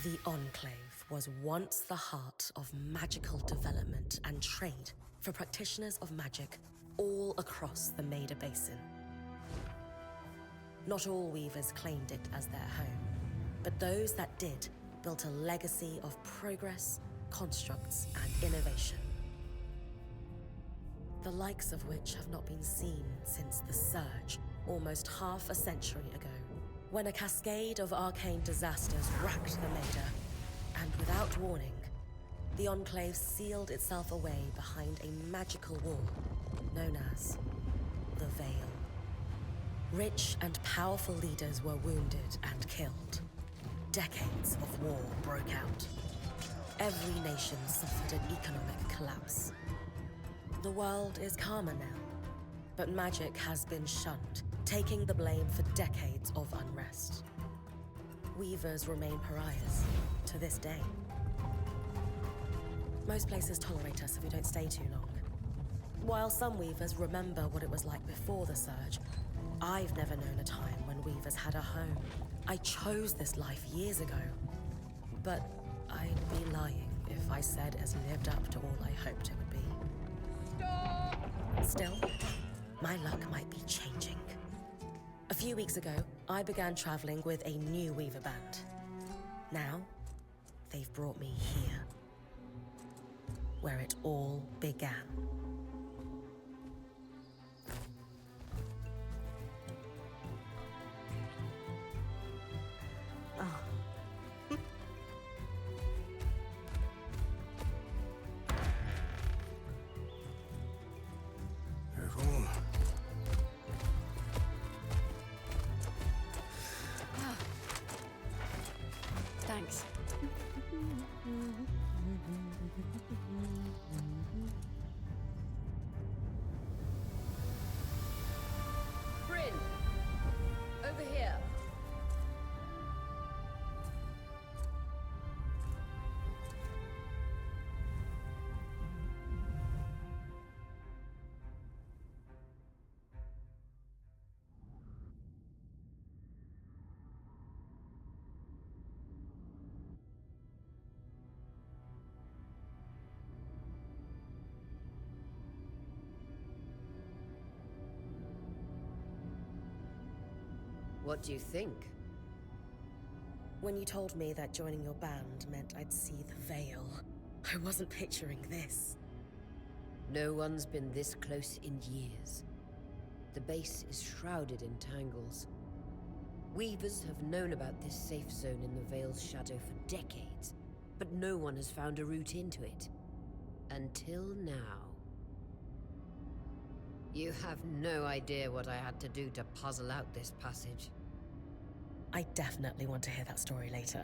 The Enclave was once the heart of magical development and trade for practitioners of magic all across the Maida Basin. Not all weavers claimed it as their home, but those that did built a legacy of progress, constructs, and innovation. The likes of which have not been seen since the Surge, almost half a century ago, when a cascade of arcane disasters racked the Maida, and without warning, the Enclave sealed itself away behind a magical wall known as the Veil. Rich and powerful leaders were wounded and killed. Decades of war broke out. Every nation suffered an economic collapse. The world is calmer now, but magic has been shunned, taking the blame for decades of unrest. Weavers remain pariahs to this day. Most places tolerate us if we don't stay too long. While some weavers remember what it was like before the Surge, I've never known a time when weavers had a home. I chose this life years ago, but I'd be lying if I said it's lived up to all I hoped it would be. Stop! Still, my luck might be changing. A few weeks ago, I began traveling with a new weaver band. Now, they've brought me here, where it all began. Thanks. Bryn! Over here. What do you think? When you told me that joining your band meant I'd see the Veil, I wasn't picturing this. No one's been this close in years. The base is shrouded in tangles. Weavers have known about this safe zone in the Veil's shadow for decades, but no one has found a route into it. Until now. You have no idea what I had to do to puzzle out this passage. I definitely want to hear that story later.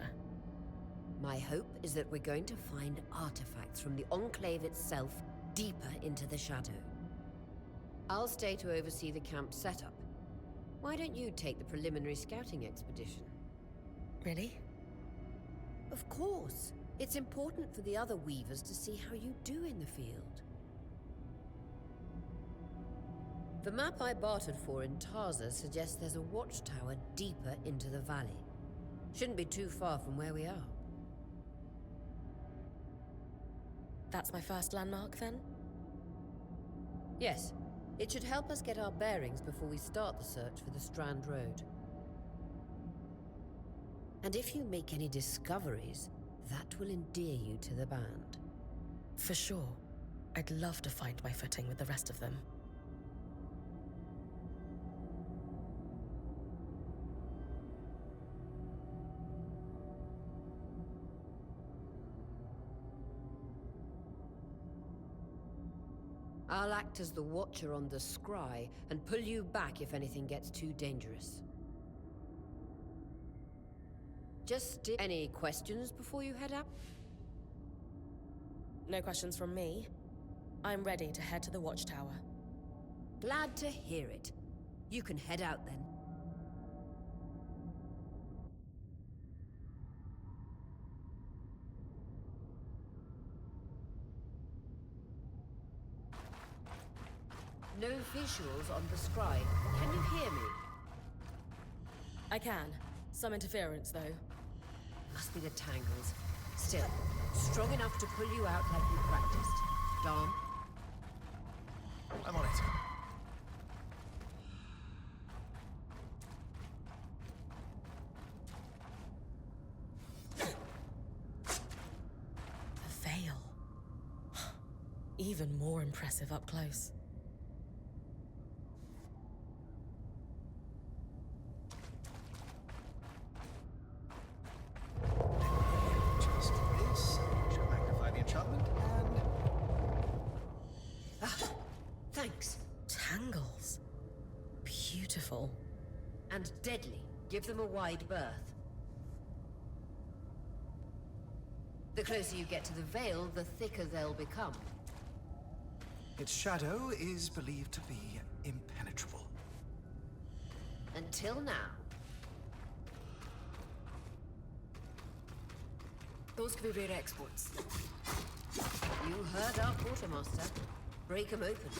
My hope is that we're going to find artifacts from the Enclave itself deeper into the shadow. I'll stay to oversee the camp setup. Why don't you take the preliminary scouting expedition? Really? Of course. It's important for the other weavers to see how you do in the field. The map I bartered for in Tarza suggests there's a watchtower deeper into the valley. Shouldn't be too far from where we are. That's my first landmark, then? Yes. It should help us get our bearings before we start the search for the Strand Road. And if you make any discoveries, that will endear you to the band. For sure. I'd love to find my footing with the rest of them. I'll act as the watcher on the scry and pull you back if anything gets too dangerous. Just any questions before you head up? No questions from me. I'm ready to head to the Watchtower. Glad to hear it. You can head out then. No visuals on the scry. Can you hear me? I can. Some interference, though. Must be the tangles. Still, strong enough to pull you out like you practiced. Dom? I'm on it. The veil. Even more impressive up close. Just this. Should magnify the enchantment and... Thanks. Tangles. Beautiful. And deadly. Give them a wide berth. The closer you get to the veil, the thicker they'll become. its shadow is believed to be impenetrable. Until now. Those could be rare exports. You heard our quartermaster. Break 'em open.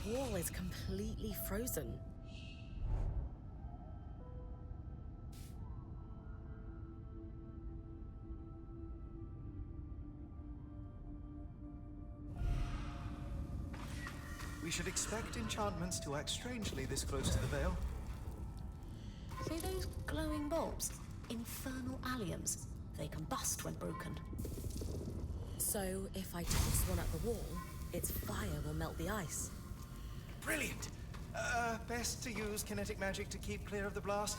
Wall is completely frozen. We should expect enchantments to act strangely this close to the veil. See those glowing bulbs? Infernal alliums. They combust when broken. So if I toss one at the wall, its fire will melt the ice. Brilliant! Best to use kinetic magic to keep clear of the blast.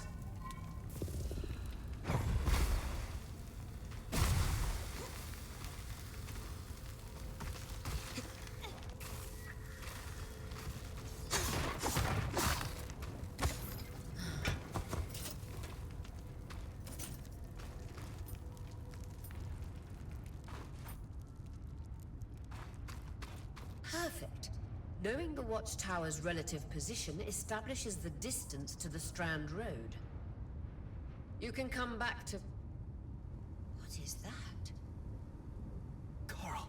Perfect. Knowing the Watchtower's relative position establishes the distance to the Strand Road. You can come back to... What is that? Coral.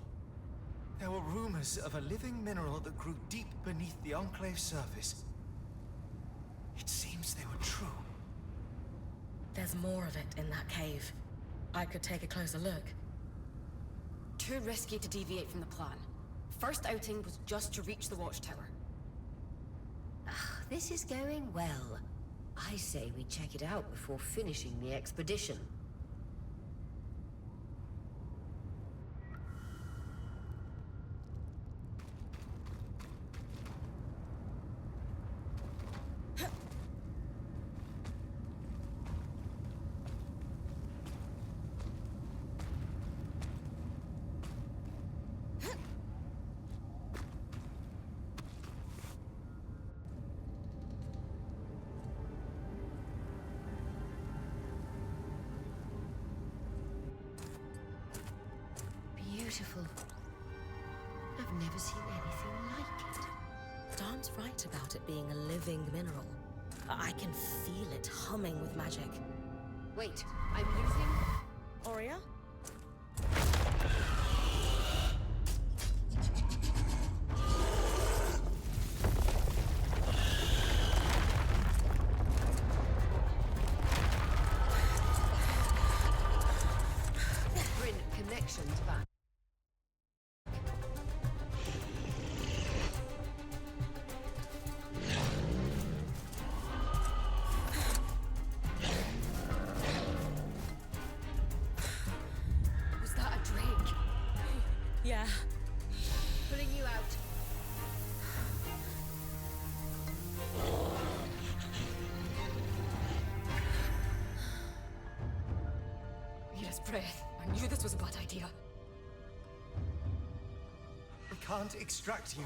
There were rumors of a living mineral that grew deep beneath the Enclave surface. It seems they were true. There's more of it in that cave. I could take a closer look. Too risky to deviate from the plan. First outing was just to reach the Watchtower. This is going well. I say we check it out before finishing the expedition. Beautiful. I've never seen anything like it. Dan's right about it being a living mineral. I can feel it humming with magic. Wait, I'm losing... Aurea? Bring connections back. Was that a drake? Yeah. Pulling you out. Mira's breath. I knew this was a bad idea. We can't extract you.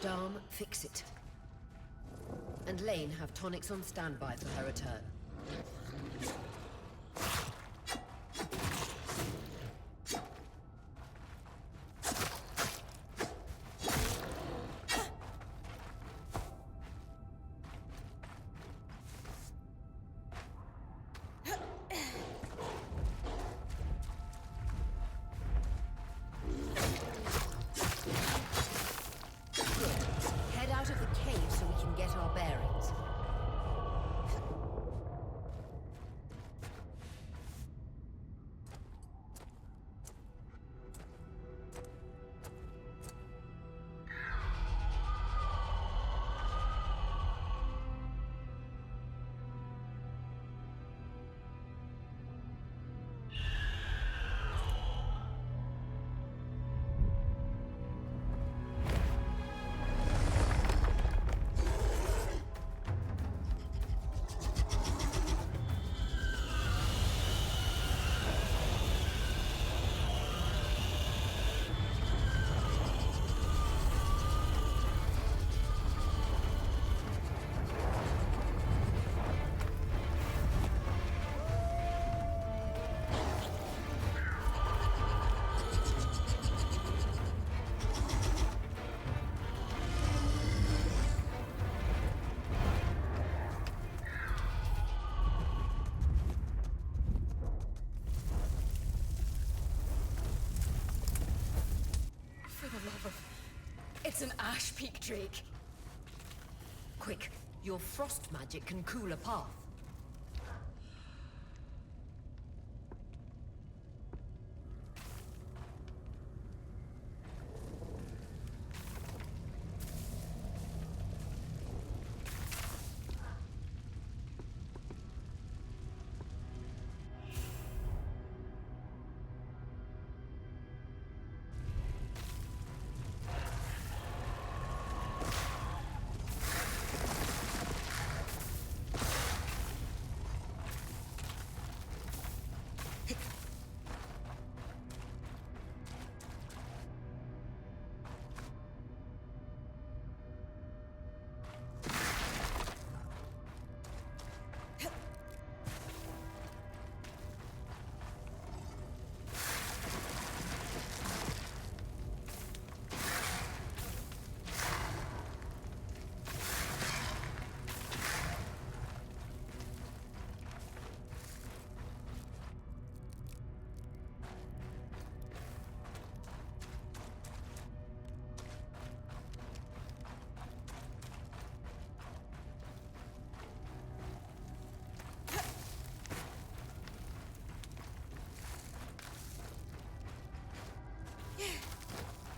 Darm, fix it. And Lane have tonics on standby for her return. It's an ash peak drake. Quick, your frost magic can cool a path.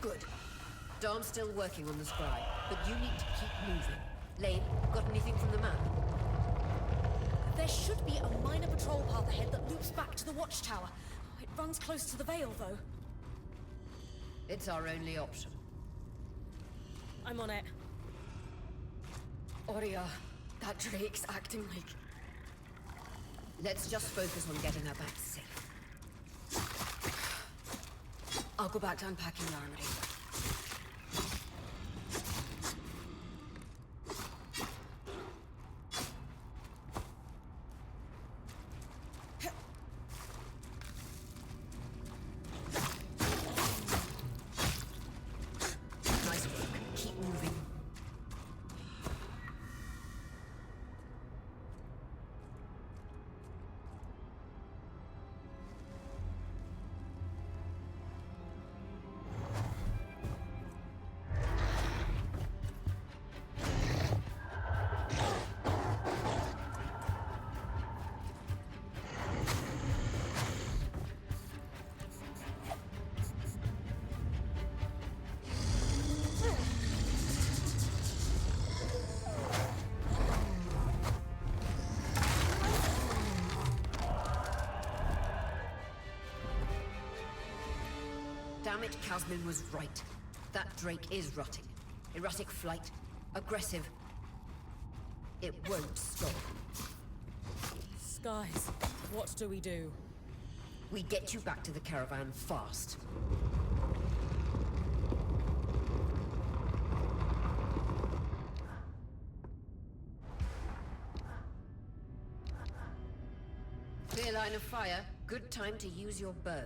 Good. Darm's still working on the scry, but you need to keep moving. Lane, got anything from the map? There should be a minor patrol path ahead that loops back to the Watchtower. It runs close to the Vale, though. It's our only option. I'm on it. Aurea, that drake's acting like... Let's just focus on getting her back safe. I'll go back to unpacking the armory. Nice work. Keep moving. Damn it, Casmin was right. That drake is rotting. Erratic flight. Aggressive. It won't stop. Skies, what do we do? We get you back to the caravan fast. line of fire, good time to use your bow.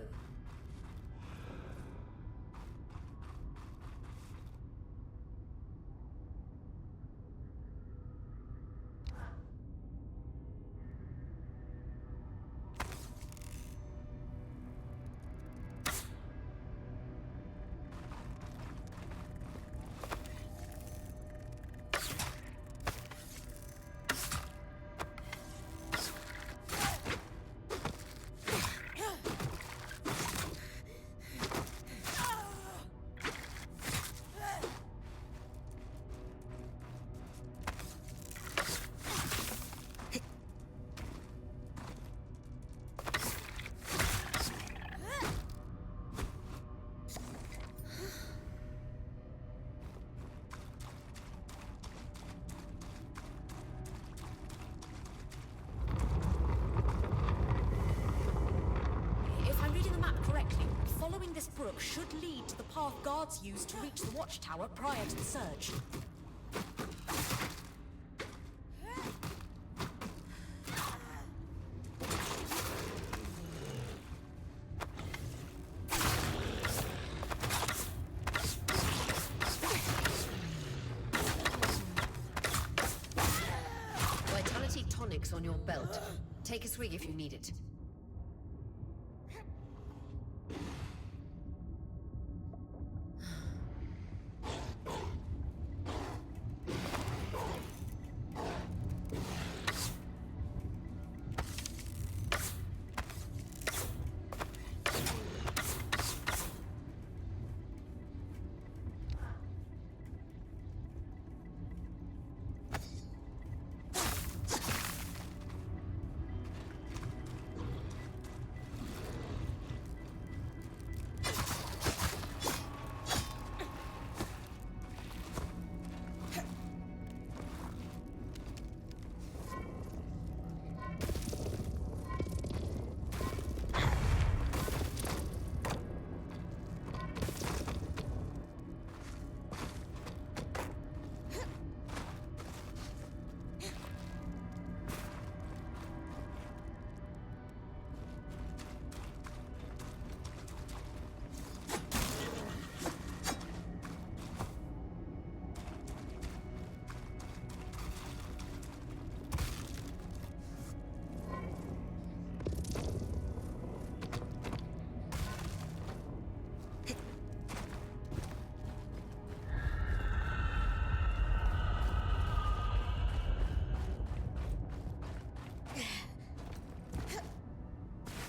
Following this brook should lead to the path guards used to reach the Watchtower prior to the surge. Vitality tonics on your belt. Take a swig if you need it.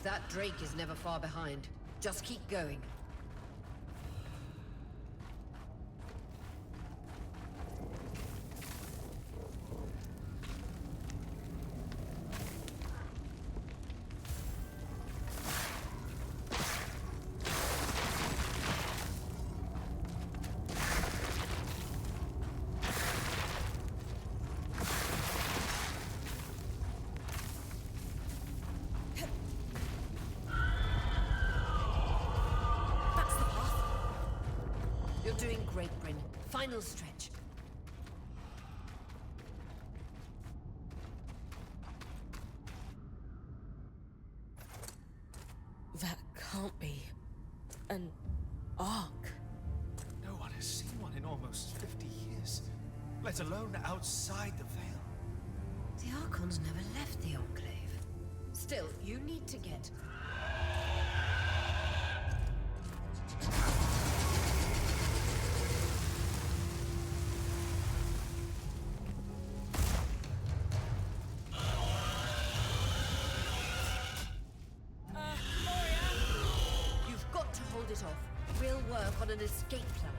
That Drake is never far behind. Just keep going. Doing great, Bryn. Final stretch. That can't be an ark. No one has seen one in almost 50 years, let alone outside the Veil. The Archons never left the Enclave. Still, you need to get... it off. We'll work on an escape plan.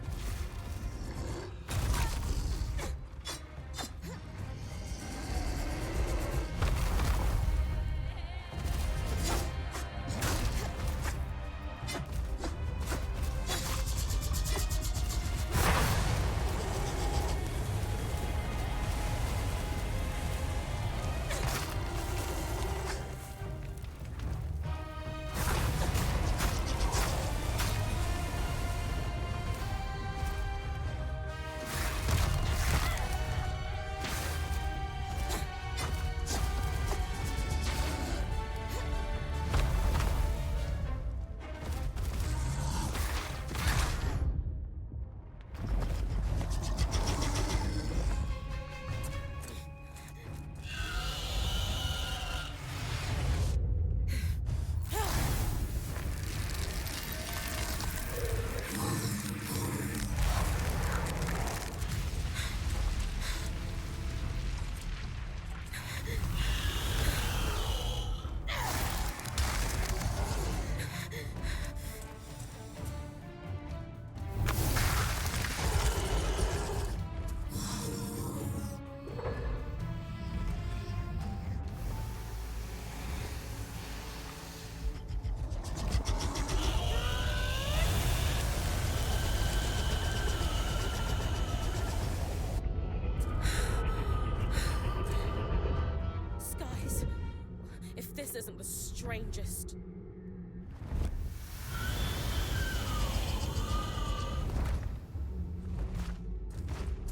wasn't the strangest.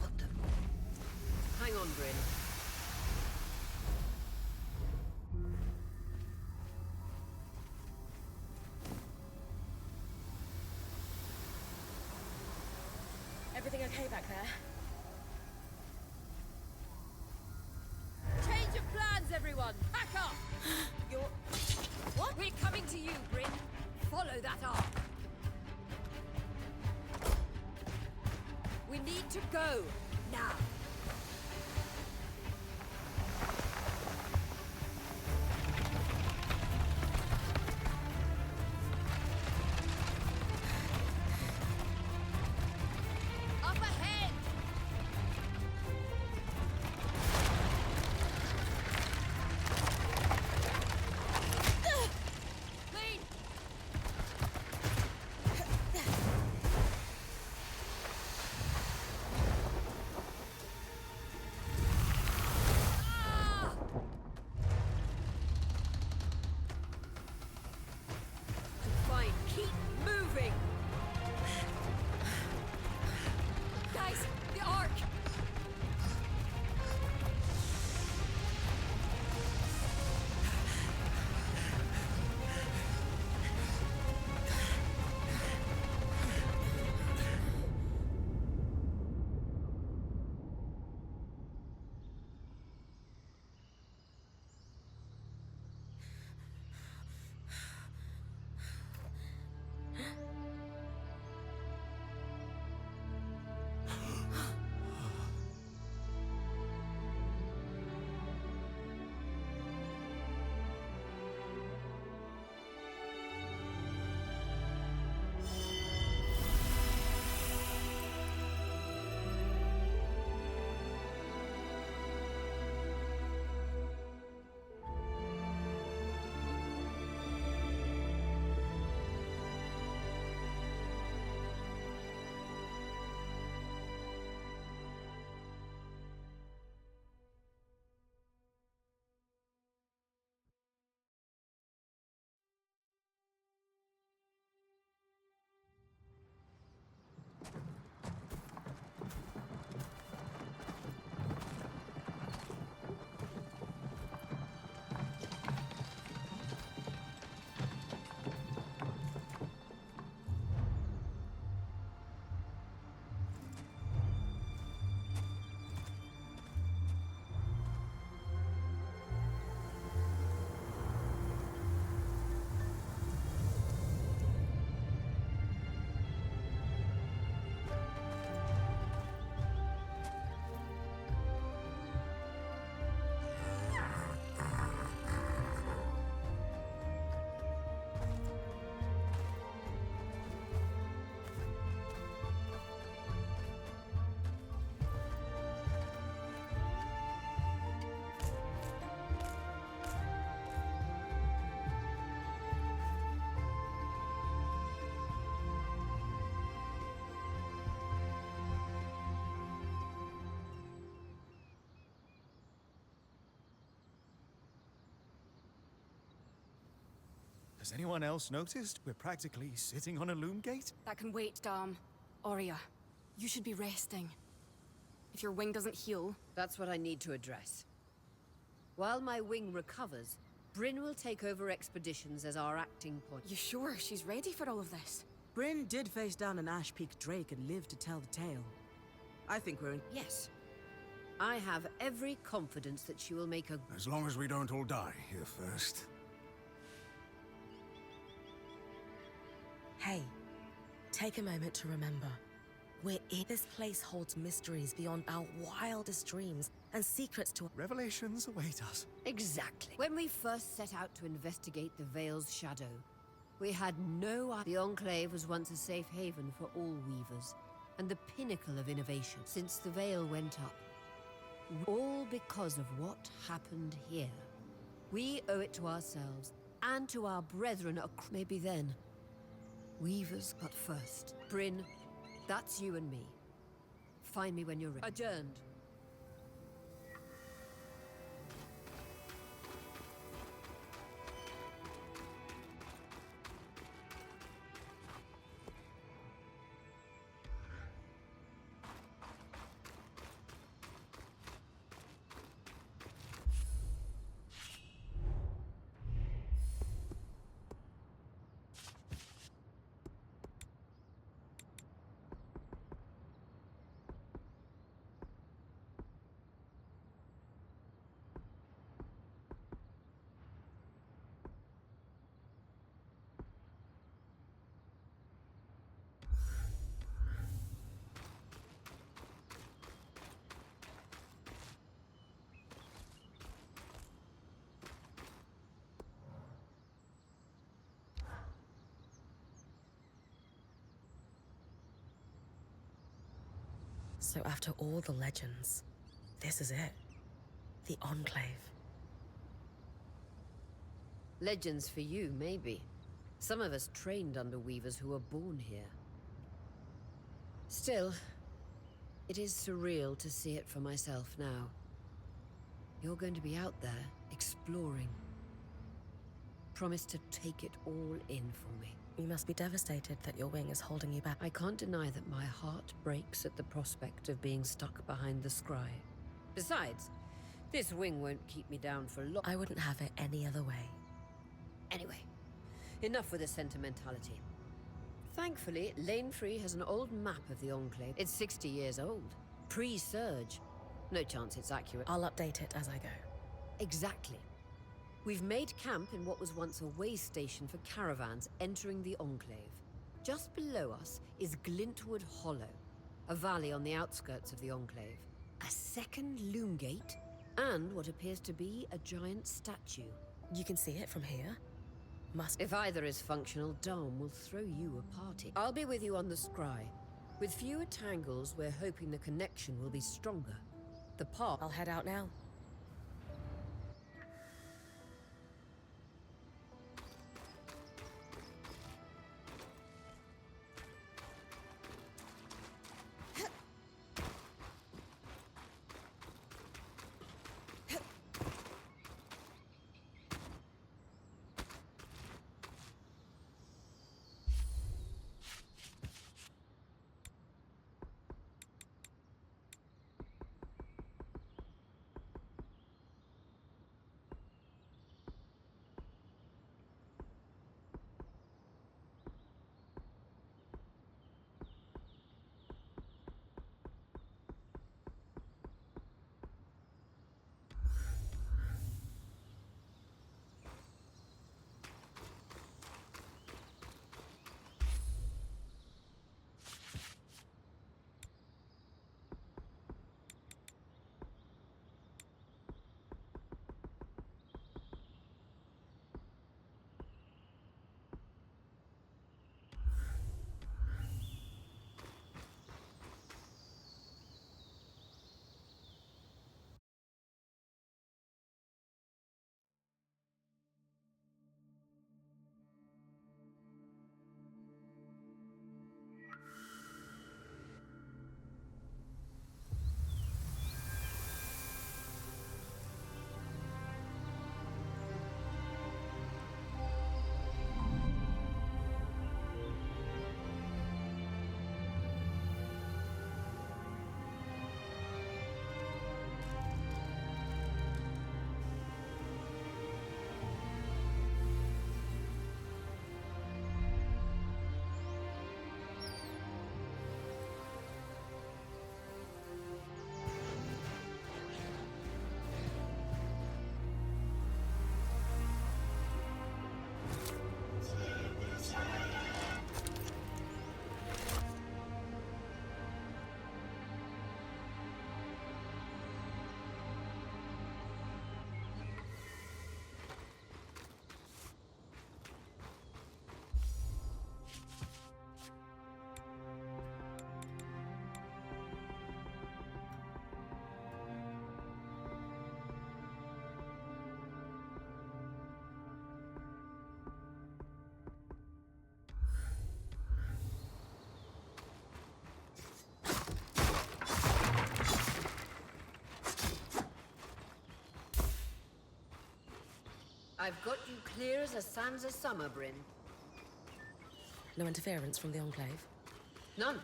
What the? Hang on, Bryn. Everything okay back there? Change of plans, everyone! Pack up! You're... What? We're coming to you, Bryn. Follow that arc. We need to go, now. Up ahead! Lead! Ah! Fine, keep moving! Guys, the arc! Has anyone else noticed? We're practically sitting on a loom gate. That can wait, Dom. Aurea, you should be resting. If your wing doesn't heal... That's what I need to address. While my wing recovers, Bryn will take over expeditions as our acting point. You sure she's ready for all of this? Bryn did face down an Ash Peak Drake and lived to tell the tale. I think we're in... Yes. I have every confidence that she will make a... As long as we don't all die here first. Hey, take a moment to remember. This place holds mysteries beyond our wildest dreams and secrets to... Revelations await us. Exactly. When we first set out to investigate the Veil's shadow, we had no idea. The Enclave was once a safe haven for all weavers, and the pinnacle of innovation since the Veil went up. All because of what happened here. We owe it to ourselves and to our brethren. Maybe then, weavers got first. Bryn, that's you and me. Find me when you're ready. Adjourned. So after all the legends, this is it. The Enclave. Legends for you, maybe. Some of us trained under weavers who were born here. Still, it is surreal to see it for myself now. You're going to be out there, exploring. Promise to take it all in for me. You must be devastated that your wing is holding you back. I can't deny that my heart breaks at the prospect of being stuck behind the scry. Besides, this wing won't keep me down for long. I wouldn't have it any other way. Anyway, enough with the sentimentality. Thankfully, Lane Free has an old map of the Enclave. It's 60 years old. Pre-Surge. No chance it's accurate. I'll update it as I go. Exactly. We've made camp in what was once a way station for caravans entering the Enclave. Just below us is Glintwood Hollow, a valley on the outskirts of the Enclave. A second loom gate, and what appears to be a giant statue. You can see it from here? Must. If either is functional, Dom will throw you a party. I'll be with you on the scry. With fewer tangles, we're hoping the connection will be stronger. The path. I'll head out now. I've got you clear as a sands of summer, Bryn. No interference from the Enclave? None.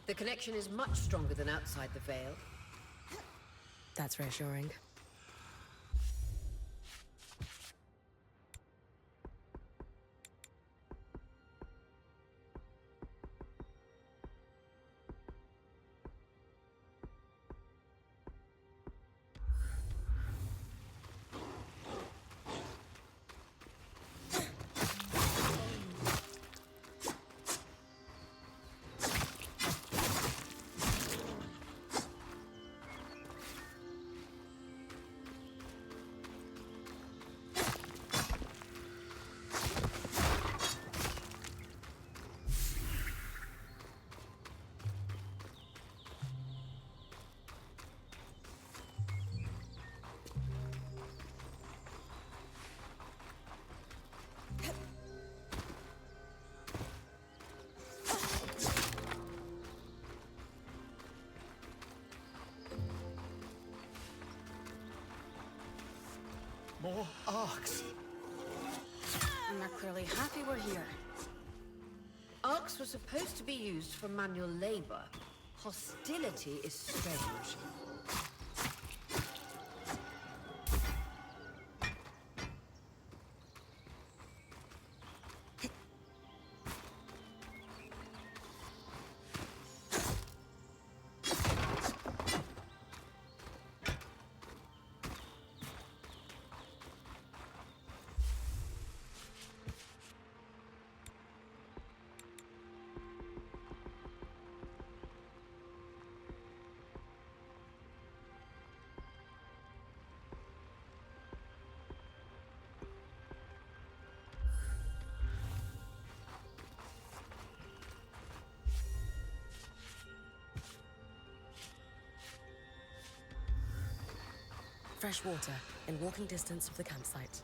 The connection is much stronger than outside the Vale. That's reassuring. More arcs. And they're clearly happy we're here. Arcs were supposed to be used for manual labor. Hostility is strange. Fresh water in walking distance of the campsite.